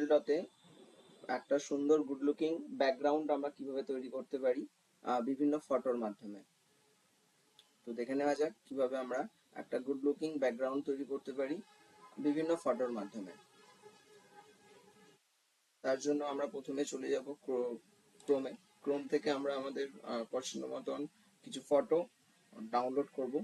CorelDRAW তে একটা সুন্দর গুড লুকিং ব্যাকগ্রাউন্ড আমরা কিভাবে তৈরি করতে পারি বিভিন্ন ফটোর মাধ্যমে। তো দেখে নেওয়া যাক কিভাবে আমরা একটা গুড লুকিং ব্যাকগ্রাউন্ড তৈরি করতে পারি বিভিন্ন ফটোর মাধ্যমে। তার জন্য আমরা প্রথমে চলে যাব ক্রোমে। ক্রোম থেকে আমরা আমাদের পছন্দ মতন কিছু ফটো ডাউনলোড করব।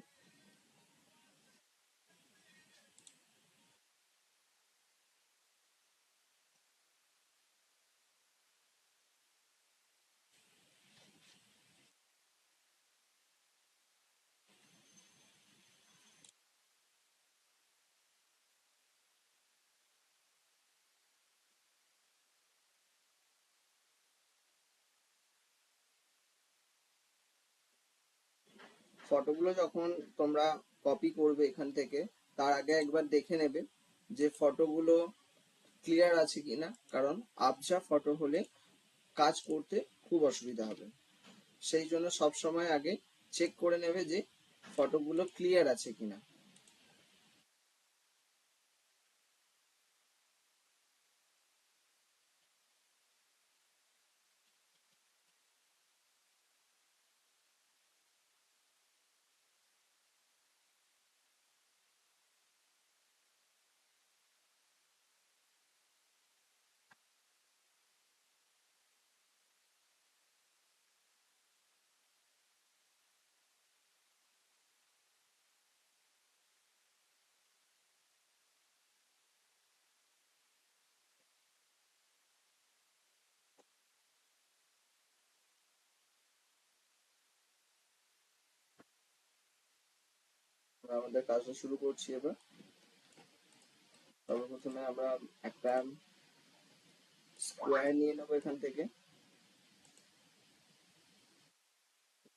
ফটোগুলো যখন তোমরা কপি করবে এখান থেকে, তার আগে একবার দেখে নেবে যে ফটোগুলো ক্লিয়ার আছে কিনা, কারণ আবজা ফটো হলে কাজ করতে খুব অসুবিধা হবে। সেই জন্য সব সময় আগে চেক করে নেবে যে ফটোগুলো ক্লিয়ার আছে কিনা। আমরা আমাদের কাজটা শুরু করছি এবার। সর্বপ্রথমে আমরা একটা স্কোয়ার নিয়ে নেবো এখান থেকে।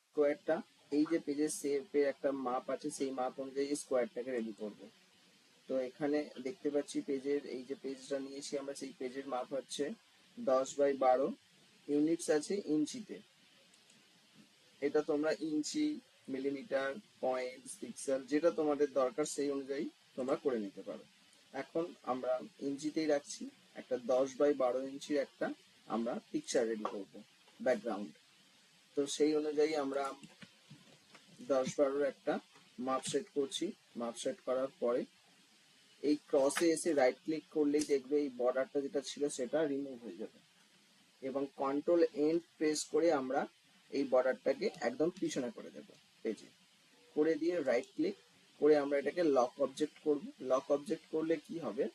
স্কোয়ারটা এই যে পেজের শেপের একটা মাপ আছে, সেই মাপ অনুযায়ী স্কোয়ারটাকে রেডি করব। তো এখানে দেখতে পাচ্ছি পেজের এই যে পেজটা নিয়েছি আমরা, সেই পেজের মাপ হচ্ছে 10x12। ইউনিটস আছে ইঞ্চিতে। এটা তোমরা ইঞ্চি, মিলিমিটার, পয়েন্ট, পিক্সেল যেটা তোমাদের দরকার সেই অনুযায়ী তোমরা করে নিতে পারো। এখন আমরা ইঞ্চিতেই রাখছি। একটা 10x12 ইঞ্চির একটা আমরা পিকচার রেডি করব, ব্যাকগ্রাউন্ড। তো সেই অনুযায়ী আমরা 10x12 একটা মাপ সেট করছি। মাপ সেট করার পরে এই ক্রসে এসে রাইট ক্লিক করলেই দেখবে এই বর্ডারটা যেটা ছিল সেটা রিমুভ হয়ে যাবে, এবং কন্ট্রোল এন্ড প্রেস করে আমরা এই বর্ডারটাকে একদম পিছনে করে দেব পেজে। করে দিয়ে রাইট ক্লিক করে আমরা এটাকে লক অবজেক্ট করব। লক অবজেক্ট করলে কি হবে,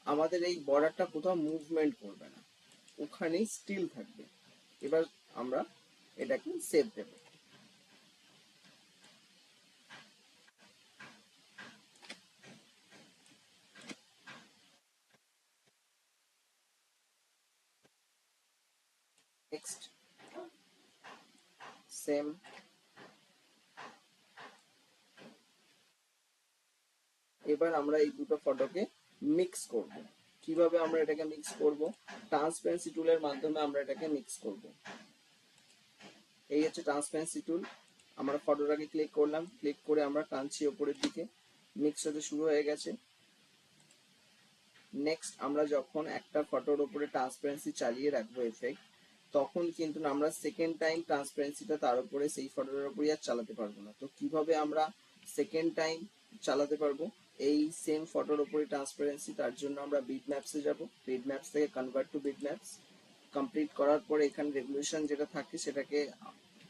আমাদের এই বর্ডারটা কোথাও মুভমেন্ট করবে না, ওখানেই স্টিল থাকবে। এবার আমরা এটাকে সেভ দেব। Next same. এবার আমরা এই দুটো ফটোকে মিক্স করব। কিভাবে আমরা এটাকে মিক্স করব, ট্রান্সপারেন্সি টুলের মাধ্যমে আমরা এটাকে মিক্স করব। এই হচ্ছে ট্রান্সপারেন্সি টুল। আমরা ফটোটাকে ক্লিক করলাম, ক্লিক করে আমরা টানছি ওপরের দিকে, মিক্স হতে শুরু হয়ে গেছে। নেক্সট আমরা যখন একটা ফটোর উপরে ট্রান্সপারেন্সি চালিয়ে রাখবো এফেক্ট, তখন কিন্তু আমরা সেকেন্ড টাইম ট্রান্সপারেন্সিটা তার উপরে সেই ফটোটার উপরে আর চালাতে পারবো না। তো কিভাবে আমরা সেকেন্ড টাইম চালাতে পারবো এই সেম ফটোর উপরে ট্রান্সপারেন্সি, তার জন্য আমরা বিট ম্যাপসে যাব। বিট ম্যাপস থেকে convert to bit maps complete করার পরে এখানে রেভলিউশন যেটা থাকে সেটাকে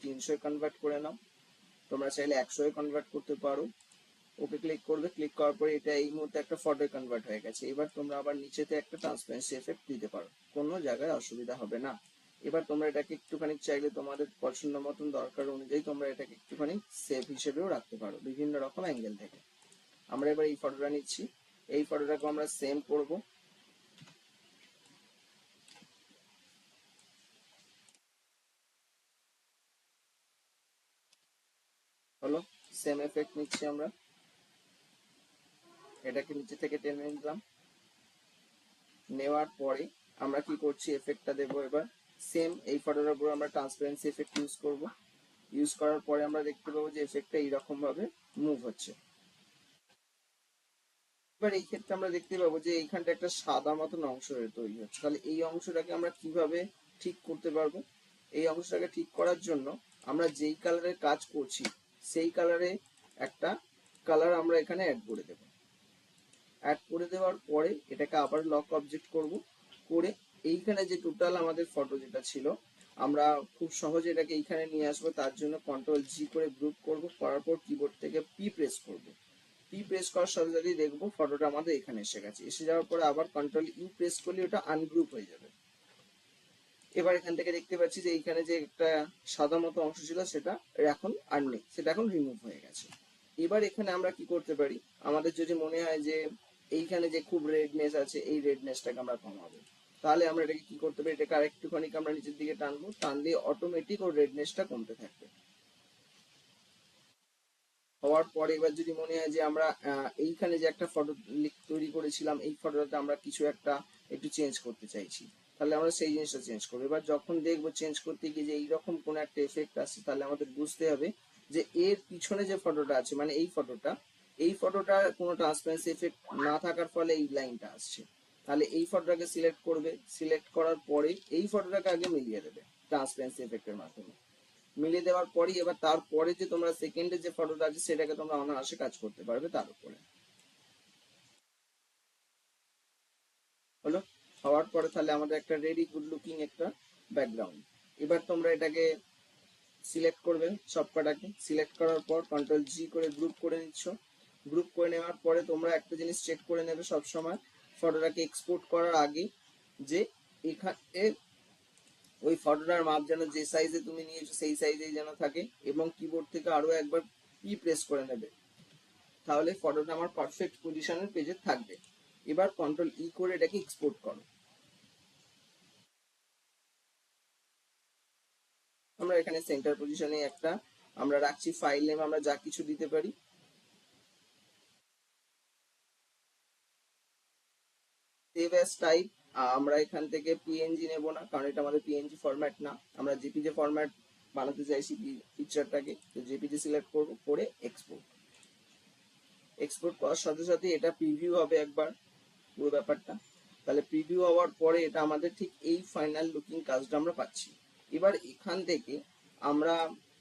300 কনভার্ট করে নাও। তোমরা চাইলে 100 কনভার্ট করতে পারো। ওকে ক্লিক করবে, ক্লিক করার পরে এটা এই মুহূর্তে একটা ফটো কনভার্ট হয়ে গেছে। এবার তোমরা আবার নিচেতে একটা ট্রান্সপারেন্সি এফেক্ট দিতে পারো, কোনো জায়গায় অসুবিধা হবে না। এবার তোমরা এটাকে একটুখানি চাইলে তোমাদের পছন্দ মতন দরকার অনুযায়ী তোমরা এটাকে একটুখানি সেভ হিসেবেও রাখতে পারো বিভিন্ন রকম অ্যাঙ্গেল থেকে। আমরা এবার এই ফটোটা নিচ্ছি, এই ফটোটাকে আমরা সেম করব। হলো, সেম এফেক্ট নিচ্ছি আমরা, এটাকে নিচে থেকে টেনে নিলাম। নেওয়ার পরে আমরা কি করছি, এফেক্টটা দেবো এবার সেম এই ফটোটার উপর আমরা ট্রান্সপারেন্সি এফেক্ট ইউজ করব। ইউজ করার পরে আমরা দেখতে পাবো যে এফেক্টটা এইরকম ভাবে মুভ হচ্ছে। এবার এই ক্ষেত্রে আমরা দেখতে পাবো যে এইখানটা একটা সাদা মতন অংশ তৈরি হচ্ছে, তাহলে এই অংশটাকে আমরা কিভাবে ঠিক করতে পারবো? এই অংশটাকে ঠিক করার জন্য আমরা যেই কালারের কাজ করছি সেই কালারে একটা কালার আমরা এখানে অ্যাড করে দেব। অ্যাড করে দেওয়ার পরে এটাকে আবার লক অবজেক্ট করব, করে এইখানে যে টোটাল আমাদের ফটো যেটা ছিল আমরা খুব সহজে এটাকে এইখানে নিয়ে আসবো। তার জন্য কন্ট্রোল জি করে গ্রুপ করব, করার পর কিবোর্ড থেকে পি প্রেস করব। পি প্রেস করার সাথে সাথেই দেখবো ফটোটা আমাদের এখানে এসে গেছে। এসে যাওয়ার পরে আবার কন্ট্রোল ইউ প্রেস করলে ওটা আনগ্রুপ হয়ে যাবে। এবার এখান থেকে দেখতে পাচ্ছি যে এইখানে যে একটা সাদা মতো অংশ ছিল সেটা এখন আর নেই, সেটা এখন রিমুভ হয়ে গেছে। এবার এখানে আমরা কি করতে পারি, আমাদের যদি মনে হয় যে এইখানে যে খুব রেডনেস আছে এই রেডনেসটাকে আমরা কমাবো, তাহলে আমরা এটাকে কি করতে পারি, এটাকে আরেকটুখানি আমরা নিচের দিকে টানবো, টানলে অটোমেটিক ওর রেডনেসটা কমতে থাকবে। হওয়ার পরে এবার যদি মনে হয় যে আমরা এইখানে যে একটা ফটো তৈরি করেছিলাম এই ফটোটাতে আমরা কিছু একটা একটু চেঞ্জ করতে চাইছি, তাহলে আমরা সেই জিনিসটা চেঞ্জ করবো। এবার যখন দেখবো চেঞ্জ করতে গিয়ে যে এইরকম কোন একটা এফেক্ট আসছে, তাহলে আমাদের বুঝতে হবে যে এর পিছনে যে ফটোটা আছে মানে এই ফটোটা কোনো ট্রান্সপারেন্সি এফেক্ট না থাকার ফলে এই লাইনটা আসছে। তাহলে এই ফটোটাকে সিলেক্ট করবে, সিলেক্ট করার পরে এই ফটোটাকে আগে মিলিয়ে দেবে ট্রান্সপারেন্সি এফেক্টের মাধ্যমে। মিলিয়ে দেওয়ার পরই এবার তারপরে যে তোমরা সেকেন্ডে যে ফটোটা আছে সেটাকে তোমরা অনায়াসে কাজ করতে পারবে তার উপরে। হলো? হওয়ার পরে তাহলে আমাদের একটা রেডি গুড লুকিং একটা ব্যাকগ্রাউন্ড। এবার তোমরা এটাকে সিলেক্ট করবে, সবকটাকে সিলেক্ট করার পর কন্ট্রোল জি করে গ্রুপ করে নিচ্ছ। গ্রুপ করে নেওয়ার পরে তোমরা একটা জিনিস চেক করে নেবে সবসময় ফটোটাকে এক্সপোর্ট করার আগে, যে এখানে ওই ফটোটার মাপ যেন যে সাইজে তুমি নিয়েছো সেই সাইজেই যেন থাকে, এবং কিবোর্ড থেকে আরো একবার পি প্রেস করে নেবে, তাহলে ফটোটা আমার পারফেক্ট পজিশনের পেজে থাকবে। এবার কন্ট্রোল ই করে এটাকে এক্সপোর্ট করো। আমরা এখানে সেন্টার পজিশনে একটা আমরা রাখছি, ফাইল নেম আমরা যা কিছু দিতে পারি। সেভ অ্যাজ টাইপ আমরা এখান থেকে পিএনজি নেব না, কারণ এটা আমাদের পিএনজি ফরম্যাট না, আমরা জেপিজি ফরম্যাট বানাতে চাইছি পিকচারটাকে। তো জেপিজি সিলেক্ট করব, করে এক্সপোর্ট। এক্সপোর্ট করার সাথে সাথে এটা প্রিভিউ হবে একবার পুরো ব্যাপারটা। তাহলে প্রিভিউ হওয়ার পরে এটা আমাদের ঠিক এই ফাইনাল লুকিং কাজটা আমরা পাচ্ছি। এবার এখান থেকে আমরা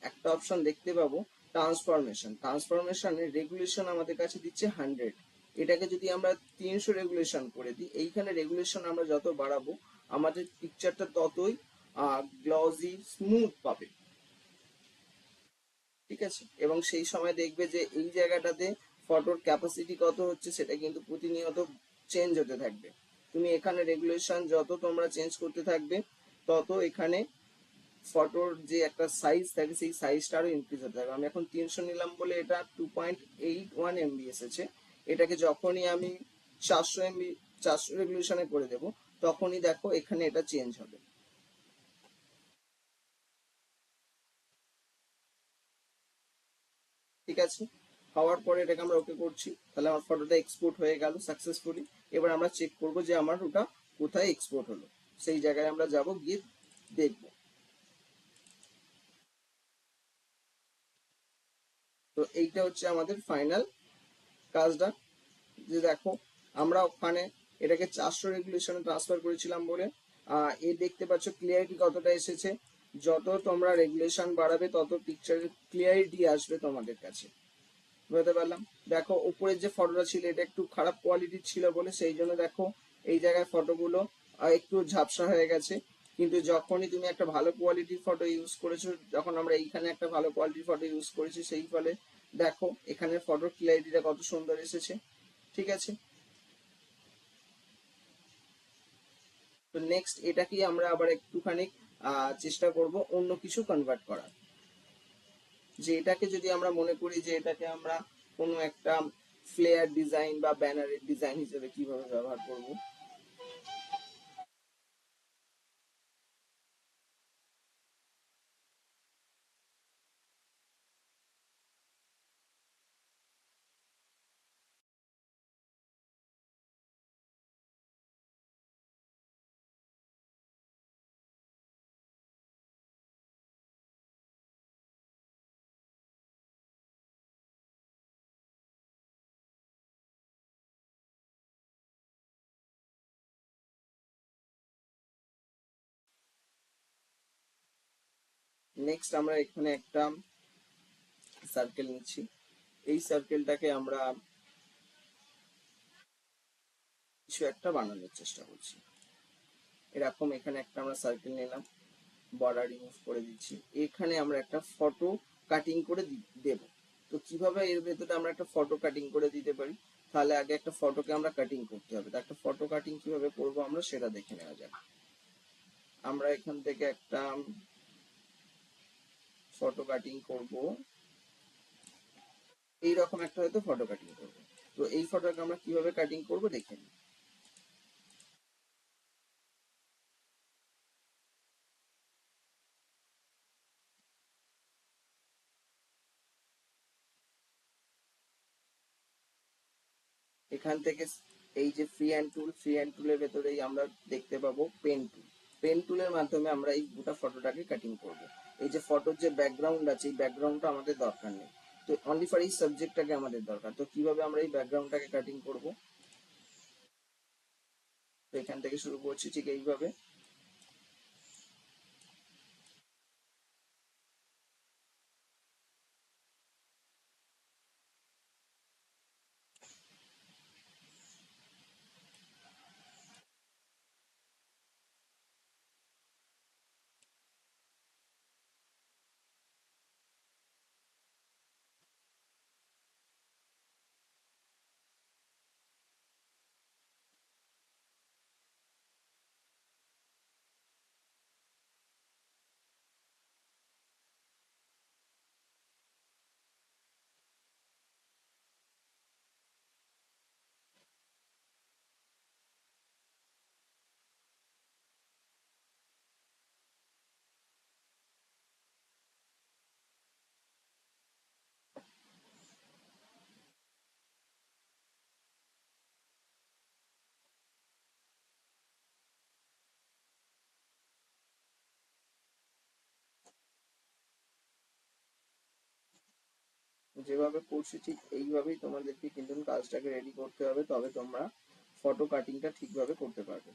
একটা অপশন দেখতে পাবো ট্রান্সফরমেশন। ট্রান্সফরমেশনের রেগুলেশন আমাদের কাছে দিচ্ছে 100। এটাকে যদি আমরা 300 রেগুলেশন করে দিই, এইখানে রেগুলেশন আমরা যত বাড়াবো আমাদের পিকচারটা ততই গ্লসি স্মুথ পাবে। ঠিক আছে, এবং সেই সময় দেখবে যে এই জায়গাটাতে ফটোর ক্যাপাসিটি কত হচ্ছে সেটা কিন্তু প্রতিনিয়ত চেঞ্জ হতে থাকবে। তুমি এখানে রেগুলেশন যত তোমরা চেঞ্জ করতে থাকবে তত এখানে ফটোর যে একটা সাইজ থাকে সেই সাইজটা আরো ইনক্রিজ হতে থাকবে। আমি এখন 300 নিলাম বলে এটা 2.81 এমবি এসেছে। এটাকে যখনই আমি 400 এমবি 400 রেগুলেশনে করে দেব তখনই দেখো এখানে এটা চেঞ্জ হবে। ঠিক আছে, হওয়ার পরে এটাকে আমরা ওকে করছি, তাহলে আমার ফটোটা এক্সপোর্ট হয়ে গেল সাকসেসফুলি। এবার আমরা চেক করব যে আমার ওটা কোথায় এক্সপোর্ট হলো, সেই জায়গায় আমরা যাব, গিয়ে দেখব। তো এইটা হচ্ছে আমাদের ফাইনাল কাজটা, যে দেখো আমরা ওখানে এটাকে 400 রেগুলেশনে ট্রান্সফার করেছিলাম বলে এই দেখতে পাচ্ছ ক্লিয়ারিটি কতটা এসেছে। যত তোমরা রেগুলেশন বাড়াবে তত পিকচারের ক্লিয়ারিটি আসবে তোমাদের কাছে। বুঝতে পারলাম? দেখো উপরের যে ফটোটা ছিল এটা একটু খারাপ কোয়ালিটির ছিল বলে সেই জন্য দেখো এই জায়গায় ফটোগুলো একটু ঝাপসা হয়ে গেছে। কিন্তু যখনই তুমি একটা ভালো কোয়ালিটির ফটো ইউজ করেছো, যখন আমরা এইখানে একটা ভালো কোয়ালিটির ফটো ইউজ করেছি সেই ফলে দেখো এখানে ফটোর ক্লিয়ারিটিটা কত সুন্দর এসেছে। ঠিক আছে, তো নেক্সট এটাকেই আমরা আবার একটুখানি চেষ্টা করব অন্য কিছু কনভার্ট করার। যে এটাকে যদি আমরা মনে করি যে এটাকে আমরা কোনো একটা ফ্লেয়ার ডিজাইন বা ব্যানারের ডিজাইন হিসেবে কিভাবে ব্যবহার করব। নেক্সট আমরা এখানে একটা সার্কেল নিচ্ছি। এই সার্কেলটাকে আমরা কিছু একটা বানানোর চেষ্টা করছি। এরকম এখানে একটা আমরা সার্কেল নিলাম, বর্ডার রিমুভ করে দিচ্ছি। এখানে আমরা একটা ফটো কাটিং করে দেব। তো কিভাবে এর ভেতরে আমরা একটা ফটো কাটিং করে দিতে পারি, তাহলে আগে একটা ফটোকে আমরা কাটিং করতে হবে। তো একটা ফটো কাটিং কিভাবে করব আমরা সেটা দেখে নেওয়া যাক। আমরা এখান থেকে একটা ফটো কাটিং করব, এইরকম একটা হয়তো ফটো কাটিং করব। তো এই ফটোকে আমরা কিভাবে কাটিং করব দেখে নিই। এখান থেকে এই যে ফ্রি হ্যান্ড টুলের ভেতরেই আমরা দেখতে পাবো পেন টুল। পেন টুলের মাধ্যমে আমরা এই গোটা ফটোটাকে কাটিং করব। এই যে ফটোর যে ব্যাকগ্রাউন্ড আছে, এই ব্যাকগ্রাউন্ডটা আমাদের দরকার নেই। তো অনলি ফর এই সাবজেক্টটাকে আমাদের দরকার। তো কিভাবে আমরা এই ব্যাকগ্রাউন্ডটাকে কাটিং করব, তো এখান থেকে শুরু করছি ঠিক এইভাবে। যেভাবে করছি ঠিক এইভাবেই তোমাদেরকে কিন্তু কাজটাকে রেডি করতে হবে, তবে তোমরা ফটো কাটিংটা ঠিকভাবে করতে পারবে।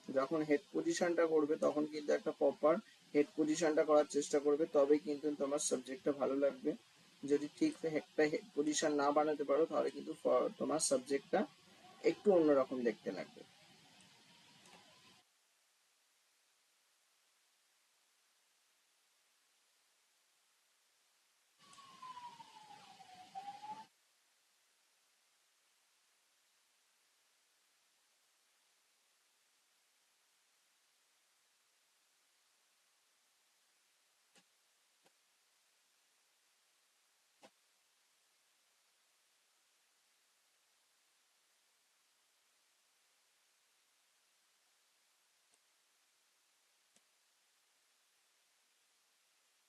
যখন হেড পজিশনটা করবে তখন কিন্তু একটা প্রপার হেড পজিশনটা করার চেষ্টা করবে, তবেই কিন্তু তোমার সাবজেক্টটা ভালো লাগবে। যদি ঠিক একটা হেড পজিশন না বানাতে পারো তাহলে কিন্তু তোমার সাবজেক্টটা একটু অন্যরকম দেখতে লাগবে।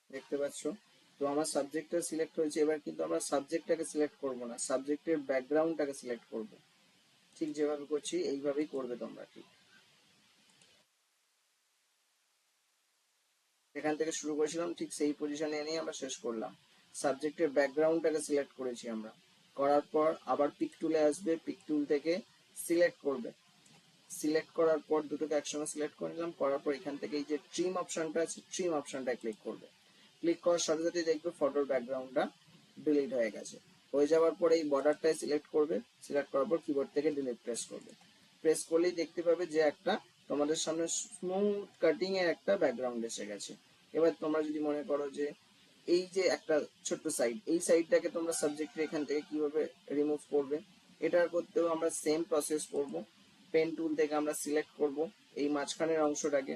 দেখতে পাচ্ছ? তো আমার সাবজেক্টটা সিলেক্ট হয়েছে। এবার কিন্তু আমরা সাবজেক্টটাকে সিলেক্ট করব না, সাবজেক্টের ব্যাকগ্রাউন্ডটাকে সিলেক্ট করব। ঠিক যেভাবে করছি এইভাবেই করবে তোমরা। ঠিক এখান থেকে শুরু করেছিলাম ঠিক সেই পজিশনে এনেই আমরা শেষ করলাম। সাবজেক্টের ব্যাকগ্রাউন্ডটাকে সিলেক্ট করেছি আমরা। করার পর আবার পিক টুলে আসবে, পিক টুল থেকে সিলেক্ট করবে। সিলেক্ট করার পর দুটোকে একসঙ্গে সিলেক্ট করে নিলাম। করার পর এখান থেকে এই যে ট্রিম অপশনটা আছে, ট্রিম অপশনটা ক্লিক করবে। ক্লিক করার সাথে সাথে দেখবে ফটোর ব্যাকগ্রাউন্ডটা ডিলিট হয়ে গেছে। হয়ে যাওয়ার পরে এই বর্ডারটাই সিলেক্ট করবে। সিলেক্ট করার পর কিবোর্ড থেকে ডিলিট প্রেস করবে। প্রেস করলেই দেখতে পাবে যে একটা তোমাদের সামনে স্মুথ কাটিং এর একটা ব্যাকগ্রাউন্ড এসে গেছে। এবার তোমরা যদি মনে করো যে এই যে একটা ছোট্ট সাইড, এই সাইডটাকে তোমরা সাবজেক্টের এখান থেকে কিভাবে রিমুভ করবে, এটা করতেও আমরা সেম প্রসেস করব। পেন টুল থেকে আমরা সিলেক্ট করব এই মাঝখানের অংশটাকে।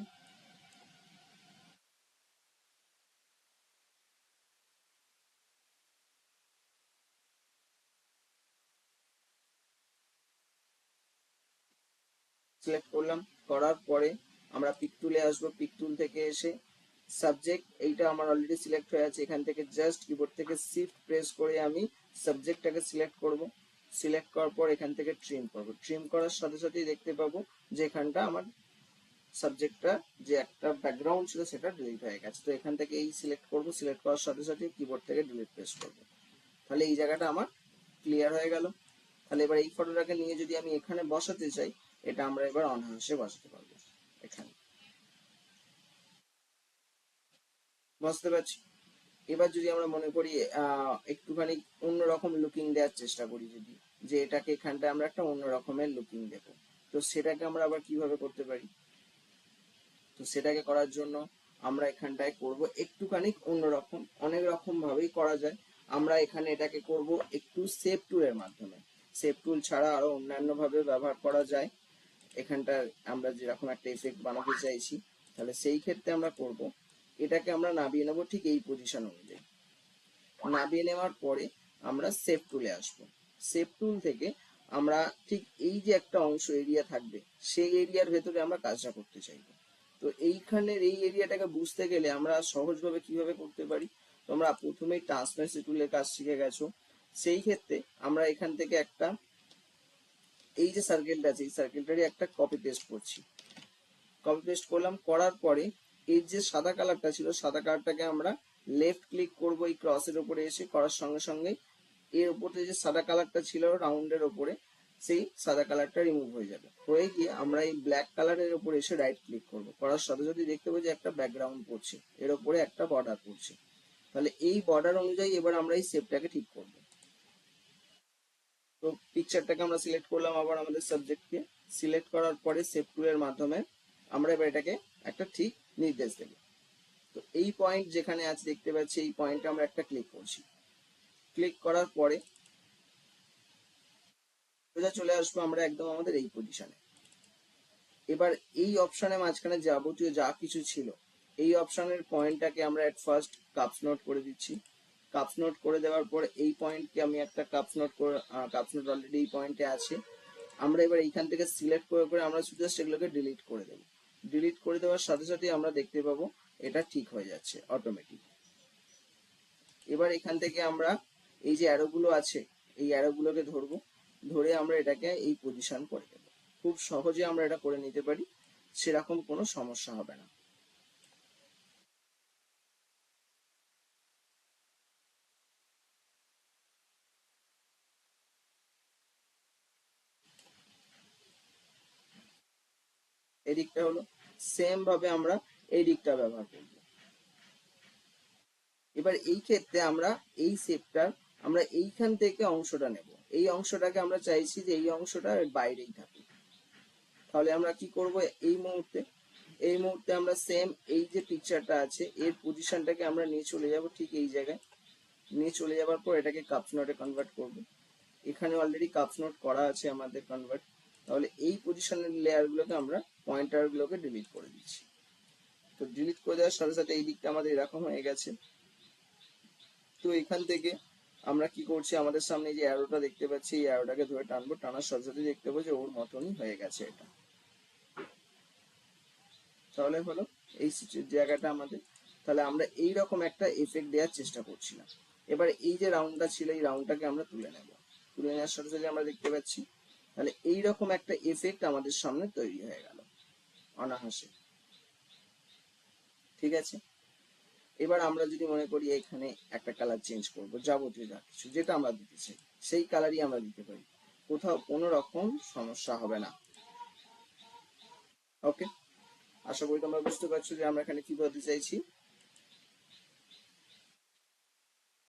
সিলেক্ট করলাম। করার পরে আমরা পিক টুলে আসবো। পিক টুল থেকে এসে সাবজেক্ট এইটা আমার অলরেডি সিলেক্ট হয়ে আছে, এখান থেকে জাস্ট কিবোর্ড থেকে শিফট প্রেস করে আমি সাবজেক্টটাকে সিলেক্ট করব। সিলেক্ট করার পর এখান থেকে ট্রিম করব। ট্রিম করার সাথে সাথেই দেখতে পাবো যে এখানটা আমার সাবজেক্টটা যে একটা ব্যাকগ্রাউন্ড ছিল সেটা ডিলিট হয়ে গেছে। তো এখান থেকে এই সিলেক্ট করব, সিলেক্ট করার সাথে সাথে কিবোর্ড থেকে ডিলিট প্রেস করব। তাহলে এই জায়গাটা আমার ক্লিয়ার হয়ে গেল। তাহলে এবার এই ফটোটাকে নিয়ে যদি আমি এখানে বসাতে চাই, এটা আমরা এবার অনায়াসে বসাতে পারবো এখানে। বুঝতে পারছি। এবার যদি আমরা মনে করি একটুখানি অন্যরকম লুকিং দেওয়ার চেষ্টা করি, যদি যে এটাকে এখানটা আমরা একটা অন্য রকমের লুকিং দেবো, তো সেটাকে আমরা আবার কিভাবে করতে পারি? তো সেটাকে করার জন্য আমরা এখানটায় করব একটুখানি অন্যরকম, অনেক রকম ভাবেই করা যায়। আমরা এখানে এটাকে করব একটু শেপ টুলের মাধ্যমে। শেপ টুল ছাড়া আরো অন্যান্য ভাবে ব্যবহার করা যায়। এখানটা আমরা যেরকম একটা এফেক্ট বানাতে চাইছি, তাহলে সেই ক্ষেত্রে আমরা করব এটাকে আমরা নামিয়ে নেবো ঠিক এই পজিশন অনুযায়ী। নামিয়ে নেওয়ার পরে আমরা শেপ টুলে আসবো। শেপ টুল থেকে আমরা ঠিক এই যে একটা অংশ এরিয়া থাকবে, সেই এরিয়ার ভেতরে আমরা কাজটা করতে চাইবো। তো এইখানের এই এরিয়াটাকে বুঝতে গেলে আমরা সহজভাবে কিভাবে করতে পারি? তোমরা প্রথমেই ট্রান্সপারেন্সি টুলের কাজ শিখে গেছো। সেই ক্ষেত্রে আমরা এখান থেকে একটা এই যে সার্কেলটা আছে, এই সার্কেলটারই একটা কপি পেস্ট করছি। কপি পেস্ট করলাম, করার পরে এই যে সাদা কালারটা ছিল, সাদা কালারটাকে আমরা লেফট ক্লিক করব এই ক্রসের উপরে এসে, করার সঙ্গে সঙ্গে এর উপরে যে সাদা কালারটা ছিল রাউন্ডের উপরে, সেই সাদা কালারটা রিমুভ হয়ে যাবে। হয়ে গিয়ে আমরা এই ব্ল্যাক কালারের উপরে এসে রাইট ক্লিক করব, করার সাথে সাথে দেখতে পাবো যে একটা ব্যাকগ্রাউন্ড পড়ছে, এর উপরে একটা বর্ডার পড়ছে। তাহলে এই বর্ডার অনুযায়ী এবার আমরা এই শেপটাকে ঠিক করব। তো পিকচারটাকে আমরা সিলেক্ট করলাম, আবার আমাদের সাবজেক্টকে সিলেক্ট করার পরে শেপ টুলের মাধ্যমে আমরা এবার এটাকে একটা ঠিক নির্দেশ দেব। তো এই পয়েন্ট যেখানে আছে দেখতে পাচ্ছি, এই পয়েন্টে আমরা একটা ক্লিক করছি। ক্লিক করার পরে সোজা চলে আসবো আমরা একদম আমাদের এই পজিশনে। এবার এই অপশনে মাঝখানে যাবতীয় যা কিছু ছিল, এই অপশনের পয়েন্টটাকে আমরা এট ফার্স্ট কাপস নোট করে দিচ্ছি। কাপস নোট করে দেওয়ার পর এই পয়েন্টকে আমি একটা কাপস নোট করে, কাপস নোট অলরেডি এই পয়েন্টে আছে। আমরা এবার এইখান থেকে সিলেক্ট করে করে আমরা শুধু সেগুলোকে ডিলিট করে দেবো। ডিলিট করে দেওয়ার সাথে সাথে আমরা দেখতে পাবো এটা ঠিক হয়ে যাচ্ছে অটোমেটিক। এবার এখান থেকে আমরা এই যে অ্যারোগুলো আছে, এই অ্যারোগুলোকে ধরবো, ধরে আমরা এটাকে এই পজিশন করে দেবো। খুব সহজে আমরা এটা করে নিতে পারি, সেরকম কোনো সমস্যা হবে না। এদিকটা হলো সেম ভাবে আমরা এই দিকটা ব্যবহার করব। এবার এই ক্ষেত্রে আমরা এই শেপটার আমরা এইখান থেকে অংশটা নেব। এই অংশটাকে আমরা চাইছি যে এই অংশটা বাইরেই থাকে। তাহলে আমরা কি করব? এই মুহূর্তে আমরা সেম এই যে পিকচারটা আছে এর পজিশনটাকে আমরা নিয়ে চলে যাব ঠিক এই জায়গায়। নিয়ে চলে যাওয়ার পর এটাকে কাপস নোটে কনভার্ট করব। এখানে অলরেডি কাপস নোট করা আছে আমাদের কনভার্ট। তাহলে এই পজিশনের লেয়ারগুলোকে আমরা পয়েন্টারগুলোকে ডিলিট করে দিচ্ছি। তো ডিলিট করে দেওয়ার সাথে সাথে এই দিকটা আমাদের এরকম হয়ে গেছে। তো এখান থেকে আমরা কি করছি, আমাদের সামনে যে অ্যারোটা দেখতে পাচ্ছি, এই অ্যারোটাকে ধরে টানবো, টানার সাথে সাথে দেখতে পাবো যে ওর মতনই হয়ে গেছে এটা। তাহলে হলো এই জায়গাটা আমাদের। তাহলে আমরা এইরকম একটা এফেক্ট দেওয়ার চেষ্টা করছিলাম। এবার এই যে রাউন্ডটা ছিল, এই রাউন্ডটাকে আমরা তুলে নেব। তুলে নেওয়ার সাথে সাথে আমরা দেখতে পাচ্ছি তাহলে এইরকম একটা এফেক্ট আমাদের সামনে তৈরি হয়ে গেল অনাহাসে। ঠিক আছে। এবার আমরা যদি মনে করি এখানে একটা কালার চেঞ্জ করব, যাবতীয় যা কিছু যেটা আমরা দিতে চাই সেই কালারই আমরা দিতে পারি, কোথাও কোনো রকম সমস্যা হবে না। ওকে, আশা করি তোমরা বুঝতে পারছো যে আমরা এখানে কি বলতে চাইছি।